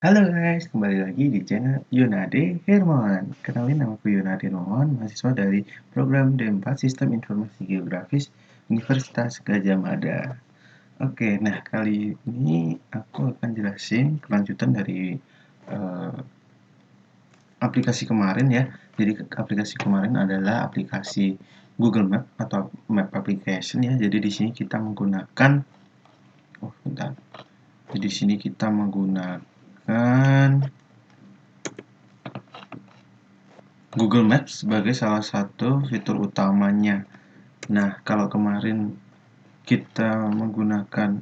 Halo guys, kembali lagi di channel Yunade Hermawan. Kenalin, nama aku Yunade Hermawan, mahasiswa dari program D4 Sistem Informasi Geografis Universitas Gadjah Mada. Oke, nah kali ini aku akan jelasin kelanjutan dari eh, aplikasi kemarin ya. Jadi aplikasi kemarin adalah aplikasi Google Map atau Map Application ya. Jadi di sini kita menggunakan, oh bentar. Jadi di sini kita menggunakan Google Maps sebagai salah satu fitur utamanya. Nah, kalau kemarin kita menggunakan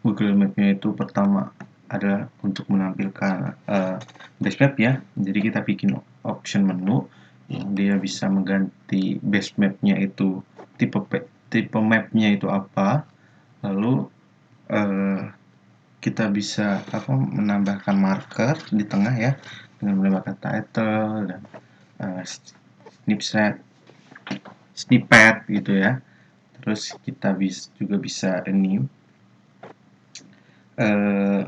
Google Map-nya itu pertama adalah untuk menampilkan base map ya. Jadi kita bikin option menu yang dia bisa mengganti base map-nya itu tipe map-nya itu apa. Lalu eh, kita bisa menambahkan marker di tengah ya dengan menambahkan title dan snippet snippet gitu ya. Terus kita juga bisa ini eh,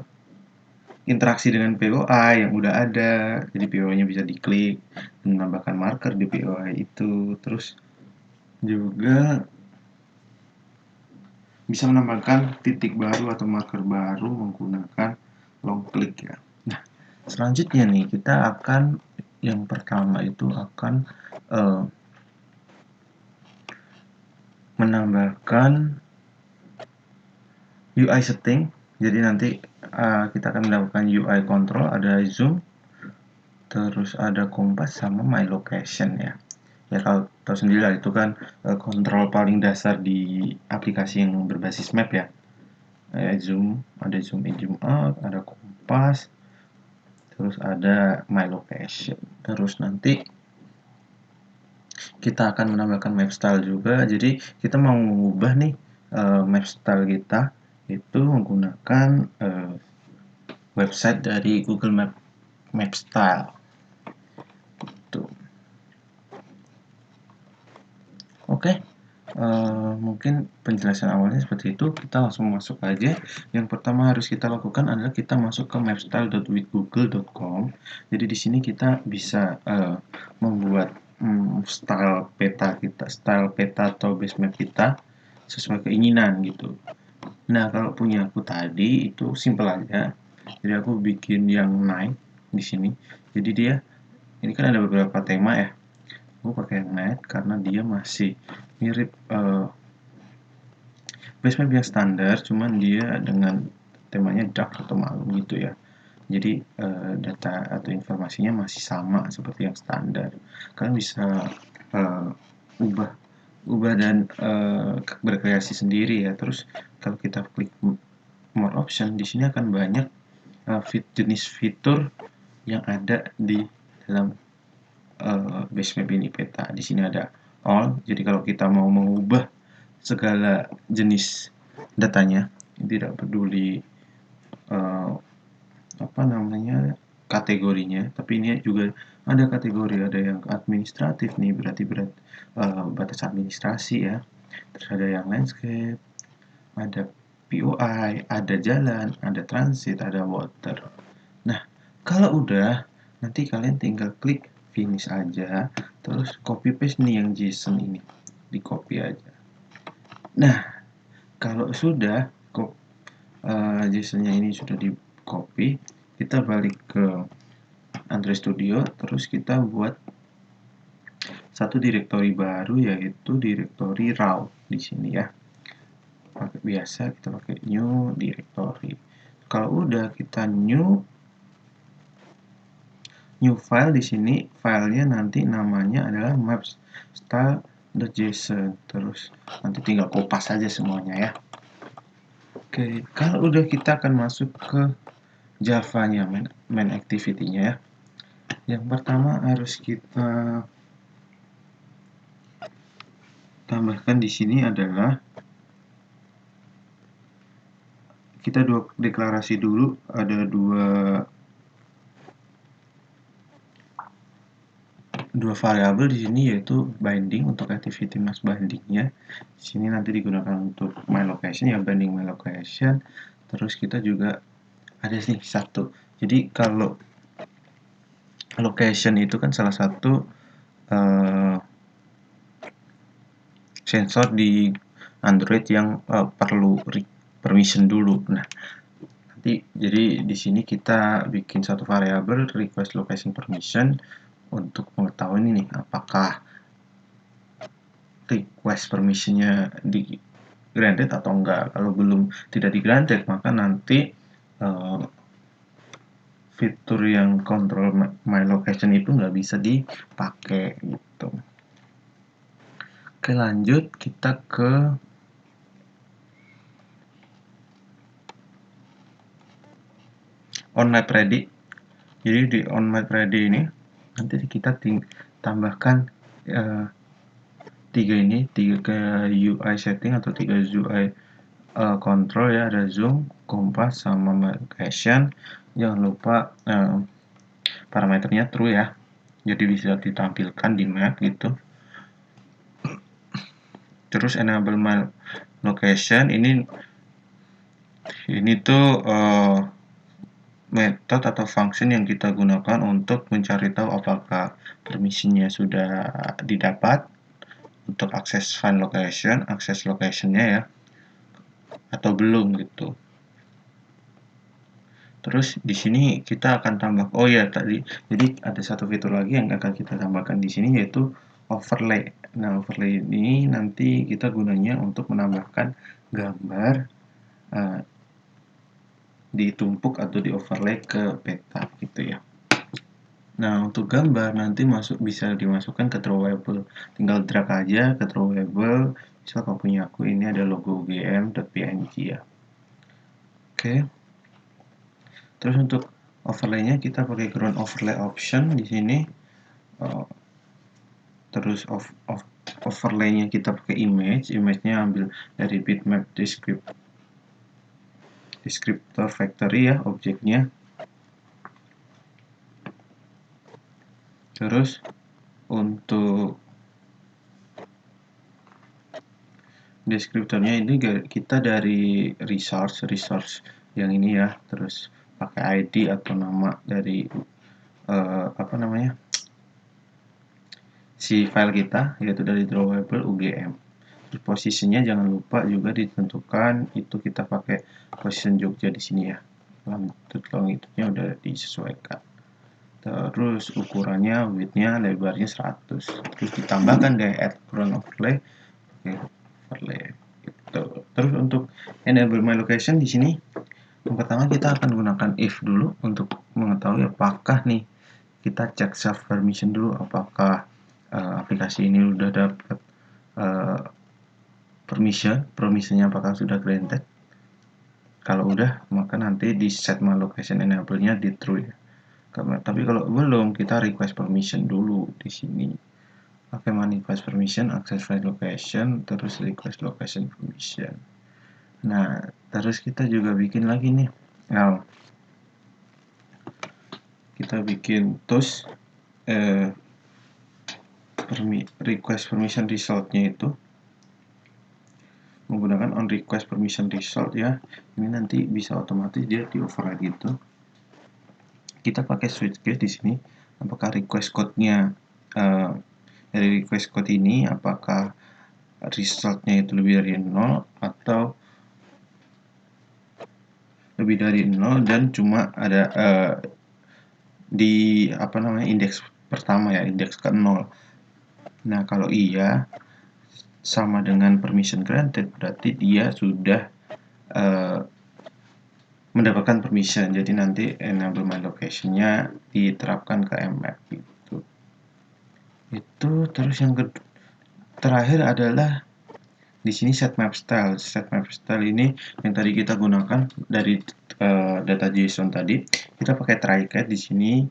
interaksi dengan POI yang udah ada. Jadi POI-nya bisa diklik dan menambahkan marker di POI itu. Terus juga bisa menambahkan titik baru atau marker baru menggunakan long click ya. Nah, selanjutnya nih kita akan yang pertama itu akan uh, menambahkan UI setting. Jadi nanti kita akan melakukan UI control, ada zoom, terus ada kompas sama my location ya. Ya kalau tahu sendiri lah itu kan kontrol paling dasar di aplikasi yang berbasis map ya. Zoom, ada zoom in, zoom out, ada kompas, terus ada my location. Terus nanti kita akan menambahkan map style juga. Jadi kita mau mengubah nih map style kita itu menggunakan website dari Google Map Style. Tuh. Oke. Mungkin penjelasan awalnya seperti itu. Kita langsung masuk aja. Yang pertama harus kita lakukan adalah kita masuk ke mapstyle.withgoogle.com. Jadi di sini kita bisa membuat style peta atau base map kita sesuai keinginan gitu. Nah, kalau punya aku tadi itu simple aja. Jadi aku bikin yang night di sini. Jadi dia ini kan ada beberapa tema ya. Aku pakai yang night karena dia masih mirip base map yang standar, cuman dia dengan temanya dark atau malam gitu ya. Jadi data atau informasinya masih sama seperti yang standar. Kalian bisa uh, ubah ubah dan berkreasi sendiri ya. Terus kalau kita klik more option, di sini akan banyak jenis fitur yang ada di dalam base map ini peta. Di sini ada all. Jadi kalau kita mau mengubah segala jenis datanya, tidak peduli uh, apa namanya kategorinya, tapi ini juga ada kategori, ada yang administratif nih, berarti batas administrasi ya. Terus ada yang landscape, ada POI, ada jalan, ada transit, ada water. Nah, kalau udah, nanti kalian tinggal klik finish aja, terus copy paste nih yang JSON ini, di copy aja. Nah, kalau sudah JSON-nya ini sudah di copy, kita balik ke Android Studio, terus kita buat satu direktori baru, yaitu direktori raw di sini ya. Pakai biasa kita pakai new directory. Kalau udah kita new file, di sini filenya nanti namanya adalah maps.style.json. Terus nanti tinggal kopas saja semuanya ya. Oke, kalau udah kita akan masuk ke Java-nya, main activity-nya ya. Yang pertama harus kita tambahkan di sini adalah kita deklarasi dulu, ada dua variabel di sini, yaitu binding untuk activity mass bindingnya. Di sini nanti digunakan untuk my location ya, binding my location. Terus kita juga ada sih satu. Jadi kalau location itu kan salah satu uh, sensor di Android yang perlu permission dulu. Nah, nanti jadi di sini kita bikin satu variabel request location permission untuk mengetahui ini apakah request permissionnya di granted atau enggak. Kalau belum tidak di granted, maka nanti uh, fitur yang control my location itu nggak bisa dipakai gitu. Oke, lanjut kita ke onMap ready. Jadi di onMap ready ini nanti kita tambahkan tiga ke UI setting atau tiga UI control ya, ada zoom, kompas, sama location. Jangan lupa parameternya true ya, jadi bisa ditampilkan di map gitu. Terus enable my location ini tuh metode atau function yang kita gunakan untuk mencari tahu apakah permisinya sudah didapat untuk akses find location, akses locationnya ya, atau belum gitu. Terus di sini kita akan tambah, oh ya tadi, jadi ada satu fitur lagi yang akan kita tambahkan di sini yaitu overlay. Nah, overlay ini nanti kita gunanya untuk menambahkan gambar uh, ditumpuk atau di overlay ke peta gitu ya. Nah, untuk gambar nanti bisa dimasukkan ke drawable. Tinggal drag aja ke drawable. Misal kalau punya aku ini ada logo ugm.png ya. Oke. Terus untuk overlay-nya kita pakai ground overlay option di sini. Terus overlay-nya kita pakai image-nya ambil dari bitmap descriptor factory ya, objeknya. Terus untuk deskriptornya ini kita dari resource yang ini ya, terus pakai ID atau nama dari apa namanya, si file kita, yaitu dari drawable UGM. Terus posisinya jangan lupa juga ditentukan, itu kita pakai position Jogja di sini ya, longitudenya udah disesuaikan. Terus ukurannya, widthnya, lebarnya 100. Terus ditambahkan deh add ground overlay. Oke, overlay gitu. Terus untuk enable my location di sini, yang pertama kita akan gunakan if dulu untuk mengetahui apakah nih, kita cek self permission dulu apakah aplikasi ini udah dapat permissionnya apakah sudah granted. Kalau udah, maka nanti di set my location enable-nya di true ya. Tapi kalau belum, kita request permission dulu di sini. Pakai manifest permission, access file location, terus request location permission. Nah, terus kita juga bikin lagi nih. Nah, kita bikin toast request permission result-nya itu menggunakan on request permission result ya. Ini nanti bisa otomatis dia di override gitu. Kita pakai switch case di sini. Apakah request code-nya dari request code ini apakah resultnya itu lebih dari 0 atau lebih dari 0 dan cuma ada di apa namanya, indeks pertama ya, indeks ke 0. Nah, kalau iya sama dengan permission granted, berarti dia sudah mendapatkan permission. Jadi nanti enable my location-nya diterapkan ke mmap gitu. Itu terus yang terakhir adalah di sini set map style. Set map style ini yang tadi kita gunakan dari data JSON tadi. Kita pakai try-catch di sini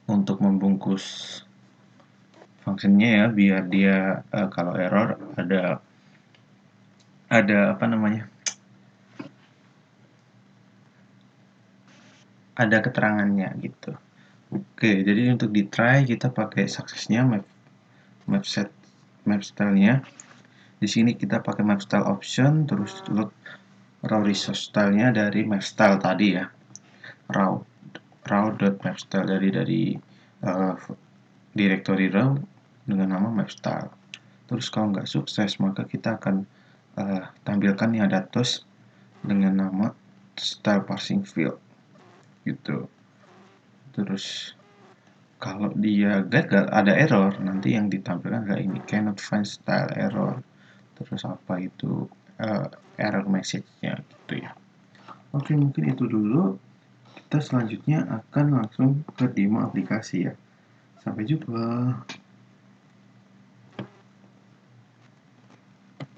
untuk membungkus fungsinya ya, biar dia kalau error ada apa namanya, ada keterangannya gitu. Oke, jadi untuk di try kita pakai suksesnya map style-nya. Di sini kita pakai map style option, terus load raw resource style-nya dari mapstyle tadi ya, raw.mapstyle dari directory raw dengan nama mapstyle. Terus kalau nggak sukses, maka kita akan tampilkan yang datos dengan nama style parsing field gitu. Terus kalau dia gagal, ada error, nanti yang ditampilkan adalah ini, cannot find style error. Terus apa itu error message-nya gitu ya. Oke, mungkin itu dulu. Kita selanjutnya akan langsung ke demo aplikasi ya. Sampai jumpa.